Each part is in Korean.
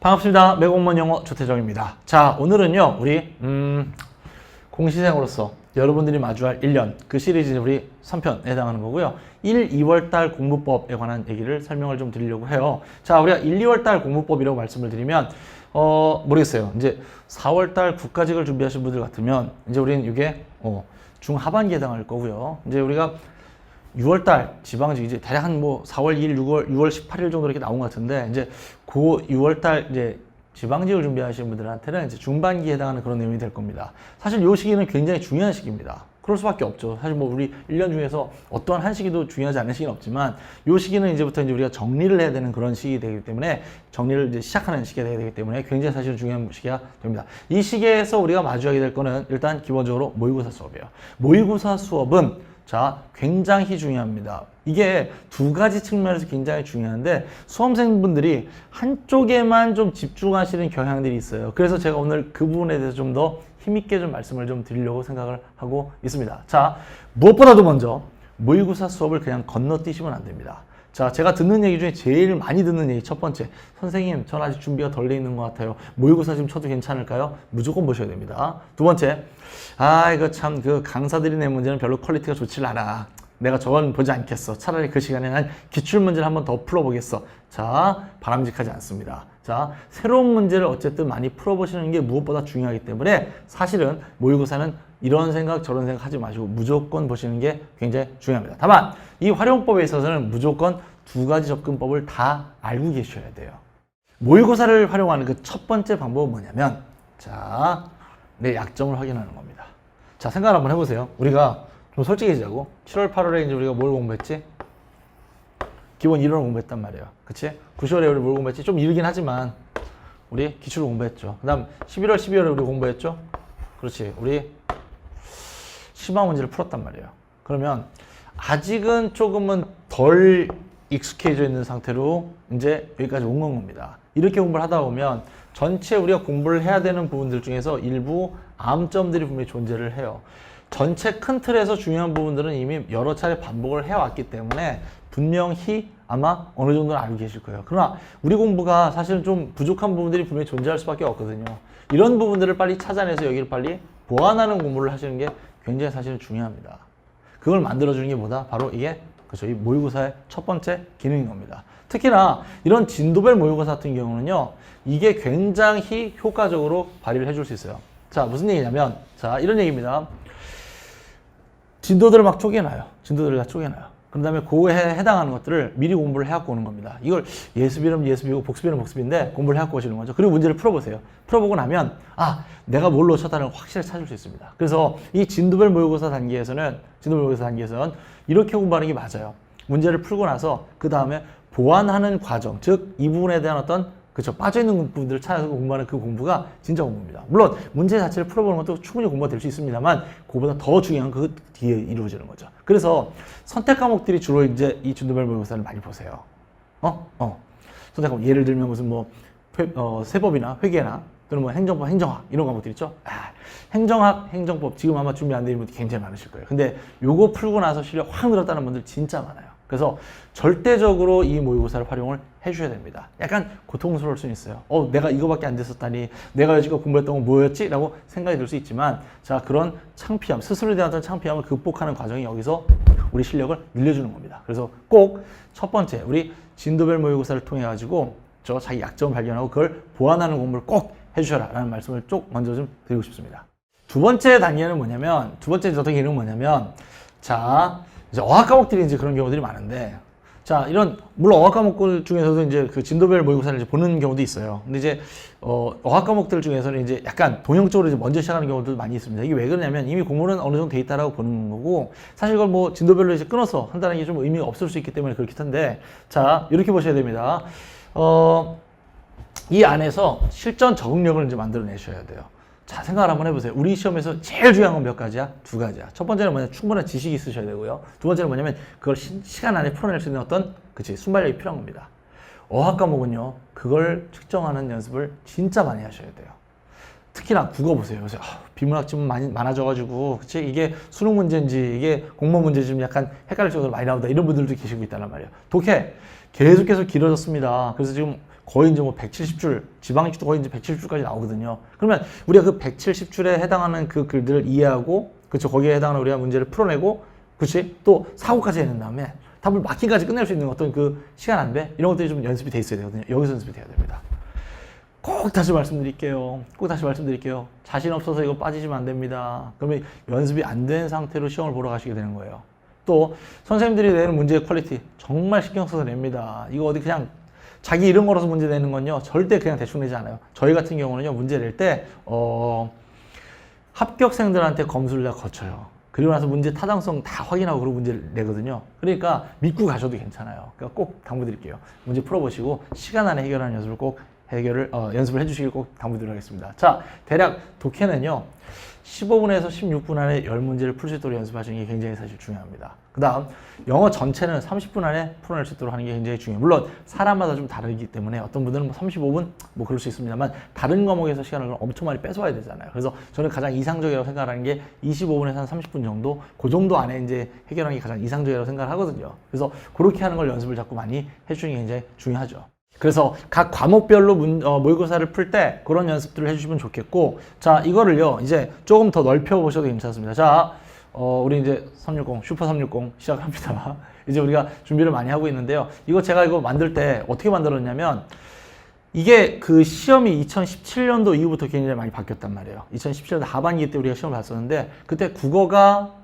반갑습니다. 매공무원 영어 조태정입니다. 자, 오늘은요, 우리 공시생으로서 여러분들이 마주할 1년 그 시리즈 우리 3편에 해당하는 거고요. 1, 2월달 공부법에 관한 얘기를 설명을 좀 드리려고 해요. 자, 우리가 1, 2월달 공부법이라고 말씀을 드리면 모르겠어요. 이제 4월달 국가직을 준비하신 분들 같으면 이제 우리는 이게 중하반기에 해당할 거고요. 이제 우리가 6월달 지방직 이제 대략 한 뭐 4월 2일, 6월 18일 정도 이렇게 나온 것 같은데 이제 그 6월달 이제 지방직을 준비하시는 분들한테는 이제 중반기에 해당하는 그런 내용이 될 겁니다. 사실 이 시기는 굉장히 중요한 시기입니다. 그럴 수밖에 없죠. 사실 뭐 우리 1년 중에서 어떠한 한 시기도 중요하지 않은 시기는 없지만 이 시기는 이제부터 이제 우리가 정리를 해야 되는 그런 시기 되기 때문에 정리를 이제 시작하는 시기가 되기 때문에 굉장히 사실은 중요한 시기가 됩니다. 이 시기에서 우리가 마주하게 될 거는 일단 기본적으로 모의고사 수업이에요. 모의고사 수업은 자, 굉장히 중요합니다. 이게 두 가지 측면에서 굉장히 중요한데 수험생분들이 한쪽에만 좀 집중하시는 경향들이 있어요. 그래서 제가 오늘 그 부분에 대해서 좀 더 힘있게 좀 말씀을 좀 드리려고 생각을 하고 있습니다. 자, 무엇보다도 먼저 모의고사 수업을 그냥 건너뛰시면 안 됩니다. 자, 제가 듣는 얘기 중에 제일 많이 듣는 얘기 첫 번째, 선생님 전 아직 준비가 덜 돼 있는 것 같아요. 모의고사 지금 쳐도 괜찮을까요? 무조건 보셔야 됩니다. 두 번째, 이거 참 그 강사들이 낸 문제는 별로 퀄리티가 좋질 않아. 내가 저건 보지 않겠어. 차라리 그 시간에 난 기출문제를 한번 더 풀어보겠어. 자, 바람직하지 않습니다. 자, 새로운 문제를 어쨌든 많이 풀어보시는 게 무엇보다 중요하기 때문에 사실은 모의고사는 이런 생각 저런 생각 하지 마시고 무조건 보시는 게 굉장히 중요합니다. 다만 이 활용법에 있어서는 무조건 두 가지 접근법을 다 알고 계셔야 돼요. 모의고사를 활용하는 그 첫 번째 방법은 뭐냐면 자, 내 약점을 확인하는 겁니다. 자, 생각을 한번 해보세요. 우리가 좀 솔직해지자고 7월 8월에 이제 우리가 뭘 공부했지? 기본 이론을 공부했단 말이에요. 그치? 9월에 우리 뭘 공부했지? 좀 이르긴 하지만 우리 기출을 공부했죠. 그 다음 11월 12월에 우리 공부했죠? 그렇지. 우리 시방 문제를 풀었단 말이에요. 그러면 아직은 조금은 덜 익숙해져 있는 상태로 이제 여기까지 온 겁니다. 이렇게 공부를 하다 보면 전체 우리가 공부를 해야 되는 부분들 중에서 일부 암점들이 분명히 존재를 해요. 전체 큰 틀에서 중요한 부분들은 이미 여러 차례 반복을 해왔기 때문에 분명히 아마 어느 정도는 알고 계실 거예요. 그러나 우리 공부가 사실은 좀 부족한 부분들이 분명히 존재할 수밖에 없거든요. 이런 부분들을 빨리 찾아내서 여기를 빨리 보완하는 공부를 하시는 게 굉장히 사실은 중요합니다. 그걸 만들어주는 게 뭐다? 바로 이게 그렇죠. 이 모의고사의 첫 번째 기능인 겁니다. 특히나 이런 진도별 모의고사 같은 경우는요, 이게 굉장히 효과적으로 발휘를 해줄 수 있어요. 자, 무슨 얘기냐면, 자, 이런 얘기입니다. 진도들을 막 쪼개놔요. 진도들을 다 쪼개놔요. 그 다음에 그거에 해당하는 것들을 미리 공부를 해갖고 오는 겁니다. 이걸 예습이라면 예습이고 복습이라면 복습인데 공부를 해갖고 오시는 거죠. 그리고 문제를 풀어보세요. 풀어보고 나면 내가 뭘 놓쳤다는 걸 확실히 찾을 수 있습니다. 그래서 이 진도별 모의고사 단계에서는 이렇게 공부하는 게 맞아요. 문제를 풀고 나서 그 다음에 보완하는 과정, 즉 이 부분에 대한 어떤 그렇죠. 빠져있는 부분들을 찾아서 공부하는 그 공부가 진짜 공부입니다. 물론 문제 자체를 풀어보는 것도 충분히 공부가 될 수 있습니다만 그보다 더 중요한 그 뒤에 이루어지는 거죠. 그래서 선택 과목들이 주로 이제 이 진도별 모의고사를 많이 보세요. 선택 과목 예를 들면 무슨 뭐 세법이나 회계나 또는 뭐 행정법, 행정학 이런 과목들 있죠. 행정학, 행정법 지금 아마 준비 안 되는 분들 굉장히 많으실 거예요. 근데 요거 풀고 나서 실력 확 늘었다는 분들 진짜 많아요. 그래서 절대적으로 이 모의고사를 활용을 해주셔야 됩니다. 약간 고통스러울 수는 있어요. 내가 이거밖에 안 됐었다니, 내가 여지껏 공부했던 건 뭐였지? 라고 생각이 들 수 있지만, 자, 그런 창피함, 스스로에 대한 어떤 창피함을 극복하는 과정이 여기서 우리 실력을 늘려주는 겁니다. 그래서 꼭 첫 번째, 우리 진도별 모의고사를 통해 가지고 자기 약점을 발견하고 그걸 보완하는 공부를 꼭 해주셔라 라는 말씀을 먼저 좀 드리고 싶습니다. 두 번째 단계는 뭐냐면, 두 번째 어떤 기능은 뭐냐면, 자, 이제 어학 과목들이 이제 그런 경우들이 많은데, 자, 물론 어학 과목들 중에서도 이제 그 진도별 모의고사를 이제 보는 경우도 있어요. 근데 이제, 어학 과목들 중에서는 이제 약간 동형적으로 이제 먼저 시작하는 경우도 많이 있습니다. 이게 왜 그러냐면 이미 공부는 어느 정도 돼 있다라고 보는 거고, 사실 이걸 뭐 진도별로 이제 끊어서 한다는 게 좀 의미가 없을 수 있기 때문에 그렇긴 한데, 자, 이렇게 보셔야 됩니다. 이 안에서 실전 적응력을 이제 만들어내셔야 돼요. 자, 생각을 한번 해보세요. 우리 시험에서 제일 중요한 건 몇 가지야? 두 가지야. 첫 번째는 뭐냐면 충분한 지식이 있으셔야 되고요. 두 번째는 뭐냐면 그걸 시간 안에 풀어낼 수 있는 어떤 순발력이 필요한 겁니다. 어학 과목은요, 그걸 측정하는 연습을 진짜 많이 하셔야 돼요. 특히나 국어 보세요. 그래서 비문학 지문 많아져가지고, 그치? 이게 수능 문제인지 이게 공무원 문제인지 좀 약간 헷갈릴 정도로 많이 나온다. 이런 분들도 계시고 있단 말이에요. 독해 계속해서 길어졌습니다. 그래서 지금 거의 이제 뭐 170줄, 지방직도 거의 이제 170줄까지 나오거든요. 그러면 우리가 그 170줄에 해당하는 그 글들을 이해하고, 그렇죠. 거기에 해당하는 우리가 문제를 풀어내고, 그렇지. 또 사고까지 해낸 다음에 답을 맞기까지 끝낼 수 있는 어떤 그 시간 안배 이런 것들이 좀 연습이 돼 있어야 되거든요. 여기서 연습이 돼야 됩니다. 꼭 다시 말씀드릴게요. 꼭 다시 말씀드릴게요. 자신 없어서 이거 빠지시면 안 됩니다. 그러면 연습이 안 된 상태로 시험을 보러 가시게 되는 거예요. 또 선생님들이 내는 문제의 퀄리티 정말 신경 써서 냅니다. 이거 어디 그냥 자기 이름 걸어서 문제 내는 건요 절대 그냥 대충 내지 않아요. 저희 같은 경우는요 문제 낼 때 합격생들한테 검수를 다 거쳐요. 그리고 나서 문제 타당성 다 확인하고 그리고 문제를 내거든요. 그러니까 믿고 가셔도 괜찮아요. 그러니까 꼭 당부드릴게요. 문제 풀어보시고 시간 안에 해결하는 연습을 꼭 연습을 해주시길 꼭 당부드리겠습니다. 자, 대략 독해는요 15분에서 16분 안에 10문제를 풀 수 있도록 연습하시는 게 굉장히 사실 중요합니다. 그 다음 영어 전체는 30분 안에 풀어낼 수 있도록 하는 게 굉장히 중요해요. 물론 사람마다 좀 다르기 때문에 어떤 분들은 뭐 35분 뭐 그럴 수 있습니다만 다른 과목에서 시간을 엄청 많이 뺏어와야 되잖아요. 그래서 저는 가장 이상적이라고 생각하는 게 25분에서 한 30분 정도 그 정도 안에 이제 해결하는 게 가장 이상적이라고 생각을 하거든요. 그래서 그렇게 하는 걸 연습을 자꾸 많이 해주는 게 굉장히 중요하죠. 그래서 각 과목별로 모의고사를 풀 때 그런 연습들을 해주시면 좋겠고, 자, 이거를요, 이제 조금 더 넓혀보셔도 괜찮습니다. 자, 우리 이제 360, 슈퍼 360 시작합니다. 이제 우리가 준비를 많이 하고 있는데요. 제가 이거 만들 때 어떻게 만들었냐면, 이게 그 시험이 2017년도 이후부터 굉장히 많이 바뀌었단 말이에요. 2017년도 하반기 때 우리가 시험을 봤었는데, 그때 국어가,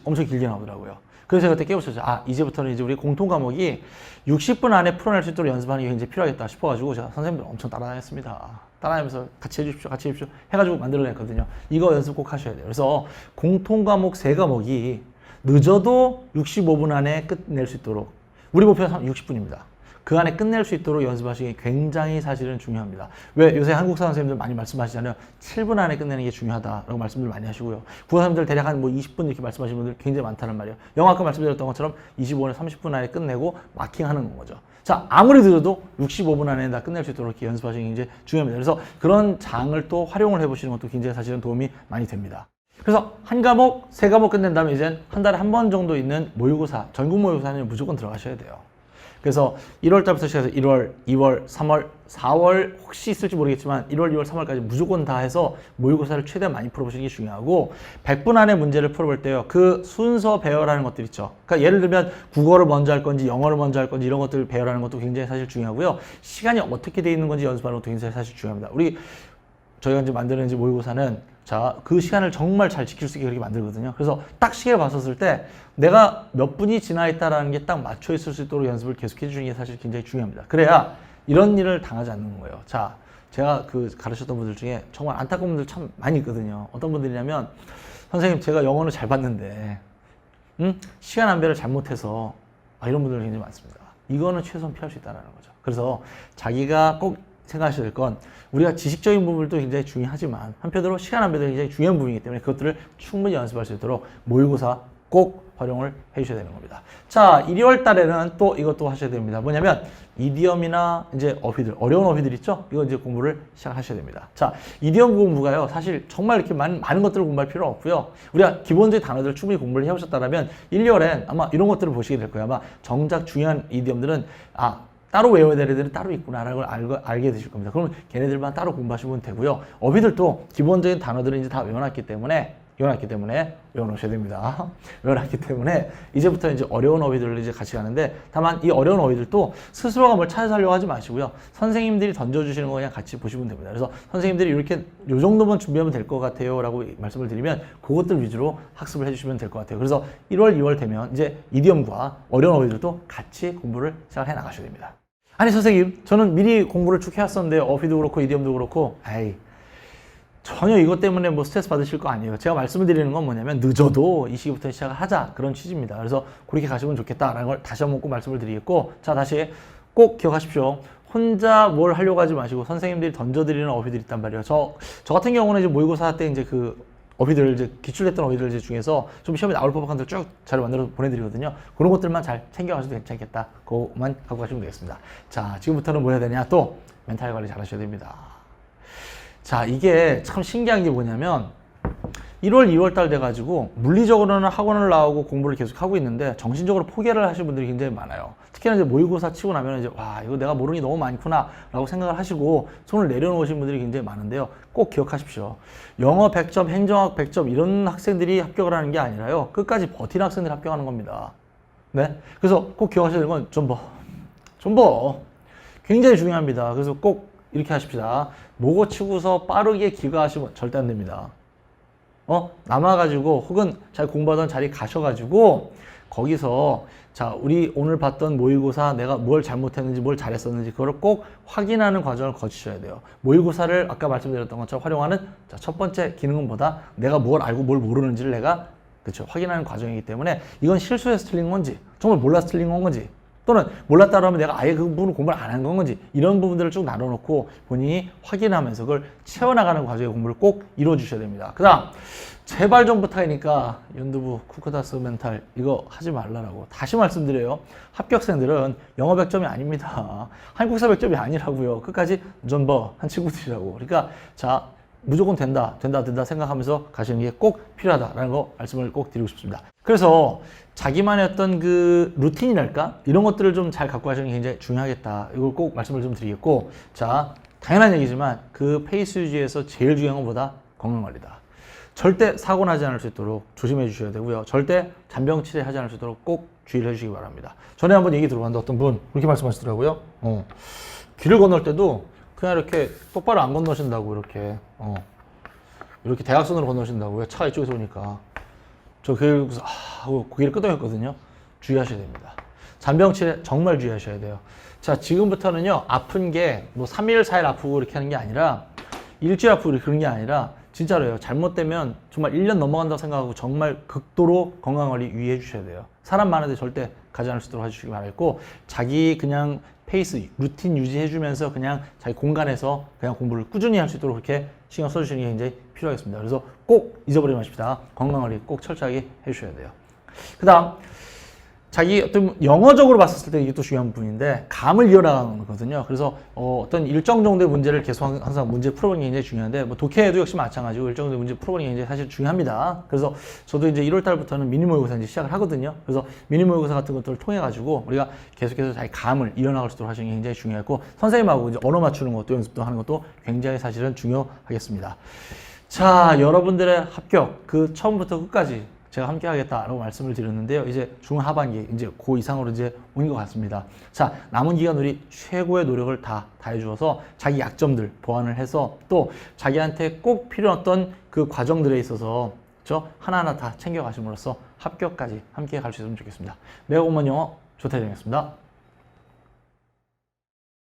엄청 길게 나오더라고요. 그래서 제가 그때 깨우쳤죠. 이제부터는 이제 우리 공통 과목이 60분 안에 풀어낼 수 있도록 연습하는 게 굉장히 필요하겠다 싶어가지고 제가 선생님들 엄청 따라다녔습니다. 따라하면서 같이 해주십시오. 해가지고 만들어냈거든요. 이거 연습 꼭 하셔야 돼요. 그래서 공통 과목 3과목이 늦어도 65분 안에 끝낼 수 있도록, 우리 목표는 60분입니다. 그 안에 끝낼 수 있도록 연습하시기 굉장히 사실은 중요합니다. 왜 요새 한국사 선생님들 많이 말씀하시잖아요. 7분 안에 끝내는 게 중요하다라고 말씀들 많이 하시고요. 국어 선생님들 대략 한 20분 이렇게 말씀하시는 분들 굉장히 많다는 말이에요. 영어 아까 말씀드렸던 것처럼 25분에 30분 안에 끝내고 마킹하는 거죠. 자, 아무리 늦어도 65분 안에 다 끝낼 수 있도록 이렇게 연습하시는 게 굉장히 중요합니다. 그래서 그런 장을 또 활용을 해보시는 것도 굉장히 사실은 도움이 많이 됩니다. 그래서 한 과목, 3과목 끝낸 다음에 이제 한 달에 한 번 정도 있는 모의고사, 전국 모의고사는 무조건 들어가셔야 돼요. 그래서 1월 달부터 시작해서 1월, 2월, 3월, 4월 혹시 있을지 모르겠지만 1월, 2월, 3월까지 무조건 다 해서 모의고사를 최대한 많이 풀어보시는 게 중요하고, 100분 안에 문제를 풀어볼 때요, 그 순서 배열하는 것들 있죠. 그러니까 예를 들면 국어를 먼저 할 건지 영어를 먼저 할 건지 이런 것들을 배열하는 것도 굉장히 사실 중요하고요. 시간이 어떻게 돼 있는 건지 연습하는 것도 굉장히 사실 중요합니다. 저희가 이제 만드는 이제 모의고사는 그 시간을 정말 잘 지킬 수 있게 그렇게 만들거든요. 그래서 딱 시계를 봤었을 때 내가 몇 분이 지나 있다라는 게 딱 맞춰 있을 수 있도록 연습을 계속 해주는 게 사실 굉장히 중요합니다. 그래야 이런 일을 당하지 않는 거예요. 자, 제가 가르쳤던 분들 중에 정말 안타까운 분들 참 많이 있거든요. 어떤 분들이냐면, 선생님 제가 영어는 잘 봤는데 시간 안배를 잘못해서, 이런 분들 굉장히 많습니다. 이거는 최소한 피할 수 있다는 거죠. 그래서 자기가 꼭 생각하셔야 될 건, 우리가 지식적인 부분도 굉장히 중요하지만 한편으로 시간 안배도 굉장히 중요한 부분이기 때문에 그것들을 충분히 연습할 수 있도록 모의고사 꼭 활용을 해주셔야 되는 겁니다. 자, 1월 달에는 또 이것도 하셔야 됩니다. 뭐냐면 이디엄이나 이제 어휘들, 어려운 어휘들 있죠? 이거 이제 공부를 시작하셔야 됩니다. 자, 이디엄 공부가요, 사실 정말 이렇게 많은 것들을 공부할 필요 없고요. 우리가 기본적인 단어들을 충분히 공부를 해오셨다면 1, 2월엔 아마 이런 것들을 보시게 될 거예요. 아마 정작 중요한 이디엄들은 따로 외워야 될 애들은 따로 있구나라는 걸 알게 되실 겁니다. 그러면 걔네들만 따로 공부하시면 되고요. 어휘들도 기본적인 단어들은 이제 다 외워놨기 때문에 외워놓으셔야 됩니다. 외워놨기 때문에 이제부터 이제 어려운 어휘들을 이제 같이 가는데, 다만 이 어려운 어휘들도 스스로가 뭘 찾아서 하려고 하지 마시고요. 선생님들이 던져주시는 거 그냥 같이 보시면 됩니다. 그래서 선생님들이 이렇게 요 정도만 준비하면 될 것 같아요 라고 말씀을 드리면 그것들 위주로 학습을 해주시면 될 것 같아요. 그래서 1월, 2월 되면 이제 이디엄과 어려운 어휘들도 같이 공부를 시작해 나가셔야 됩니다. 아니 선생님, 저는 미리 공부를 쭉 해왔었는데 어휘도 그렇고 이디엄도 그렇고, 전혀 이것 때문에 뭐 스트레스 받으실 거 아니에요. 제가 말씀을 드리는 건 뭐냐면 늦어도 이 시기부터 시작을 하자, 그런 취지입니다. 그래서 그렇게 가시면 좋겠다라는 걸 다시 한번 꼭 말씀을 드리겠고, 자, 다시 꼭 기억하십시오. 혼자 뭘 하려고 하지 마시고 선생님들이 던져드리는 어휘들이 있단 말이에요. 저 같은 경우는 이제 모의고사 때 이제 어휘들, 이제 기출했던 어휘들 중에서 좀 시험에 나올 법한 것들 쭉 자료 만들어 보내드리거든요. 그런 것들만 잘 챙겨가셔도 괜찮겠다. 그거만 갖고 가시면 되겠습니다. 자, 지금부터는 뭐 해야 되냐? 또 멘탈 관리 잘 하셔야 됩니다. 자, 이게 참 신기한 게 뭐냐면, 1월, 2월 달 돼가지고 물리적으로는 학원을 나오고 공부를 계속 하고 있는데 정신적으로 포기를 하시는 분들이 굉장히 많아요. 특히나 이제 모의고사 치고 나면 이제 와, 이거 내가 모르는 게 너무 많구나 라고 생각을 하시고 손을 내려놓으신 분들이 굉장히 많은데요. 꼭 기억하십시오. 영어 100점, 행정학 100점 이런 학생들이 합격을 하는 게 아니라요. 끝까지 버티는 학생들이 합격하는 겁니다. 네. 그래서 꼭 기억하셔야 되는 건 존버. 굉장히 중요합니다. 그래서 꼭 이렇게 하십시다. 모고 치고서 빠르게 기가하시면 절대 안 됩니다. 남아가지고 혹은 잘 공부하던 자리 가셔가지고 거기서 자, 우리 오늘 봤던 모의고사 내가 뭘 잘못했는지 뭘 잘했었는지 그걸 꼭 확인하는 과정을 거치셔야 돼요. 모의고사를 아까 말씀드렸던 것처럼 활용하는 자, 첫 번째 기능은 뭐다? 내가 뭘 알고 뭘 모르는지를 내가 그렇죠. 확인하는 과정이기 때문에 이건 실수해서 틀린 건지 정말 몰라서 틀린 건지 또는 몰랐다고 하면 내가 아예 그 부분을 공부를 안 한 건지 이런 부분들을 쭉 나눠놓고 본인이 확인하면서 그걸 채워나가는 과정의 공부를 꼭 이루어주셔야 됩니다. 그 다음 제발 좀 부탁이니까 연두부 쿠크다스 멘탈 이거 하지 말라라고 다시 말씀드려요. 합격생들은 영어 100점이 아닙니다. 한국사 100점이 아니라고요. 끝까지 존버 한 친구들이라고. 그러니까 자 무조건 된다 생각하면서 가시는 게 꼭 필요하다라는 거 말씀을 꼭 드리고 싶습니다. 그래서 자기만의 어떤 그 루틴이랄까 이런 것들을 좀 잘 갖고 가시는 게 굉장히 중요하겠다. 이걸 꼭 말씀을 좀 드리겠고 자 당연한 얘기지만 그 페이스 유지에서 제일 중요한 건 뭐다? 건강관리다. 절대 사고 나지 않을 수 있도록 조심해 주셔야 되고요. 절대 잔병 치레하지 않을 수 있도록 꼭 주의를 해주시기 바랍니다. 전에 한번 얘기 들어봤는데 어떤 분 그렇게 말씀하시더라고요. 길을 건널 때도 그냥 이렇게 똑바로 안 건너신다고 이렇게 대각선으로 건너신다고요. 차가 이쪽에서 오니까 저 그래서 하고 고개를 끄덕였거든요. 주의하셔야 됩니다. 잔병 치레 정말 주의하셔야 돼요. 자 지금부터는요 아픈 게 뭐 3일 4일 아프고 이렇게 하는 게 아니라 일주일 아프고 그런 게 아니라 진짜로요. 잘못되면 정말 1년 넘어간다고 생각하고 정말 극도로 건강관리 유의해 주셔야 돼요. 사람 많은데 절대 가지 않을 수 있도록 해주시기 바라겠고 자기 그냥 페이스, 루틴 유지해 주면서 그냥 자기 공간에서 그냥 공부를 꾸준히 할 수 있도록 그렇게 신경 써주시는 게 굉장히 필요하겠습니다. 그래서 꼭 잊어버리지 마십시다. 건강관리 꼭 철저하게 해주셔야 돼요. 그 다음 자기 어떤 영어적으로 봤을 때 이게 또 중요한 부분인데 감을 이어나가는 거거든요. 그래서 어떤 일정 정도의 문제를 계속 항상 문제 풀어보는 게 굉장히 중요한데 뭐 독해에도 역시 마찬가지고 일정 정도의 문제 풀어보는 게 굉장히 사실 중요합니다. 그래서 저도 이제 1월 달부터는 미니 모의고사 이제 시작을 하거든요. 그래서 미니 모의고사 같은 것들을 통해 가지고 우리가 계속해서 자기 감을 이어나갈 수 있도록 하시는 게 굉장히 중요했고 선생님하고 이제 언어 맞추는 것도 연습도 하는 것도 굉장히 사실은 중요하겠습니다. 자, 여러분들의 합격 그 처음부터 끝까지 제가 함께 하겠다라고 말씀을 드렸는데요. 이제 중하반기, 이제 고 이상으로 이제 온 것 같습니다. 자, 남은 기간 우리 최고의 노력을 다 다해주어서 자기 약점들 보완을 해서 또 자기한테 꼭 필요했던 그 과정들에 있어서 하나하나 다 챙겨가심으로써 합격까지 함께 갈 수 있으면 좋겠습니다. 매우 공무원 영어 조태정이었습니다.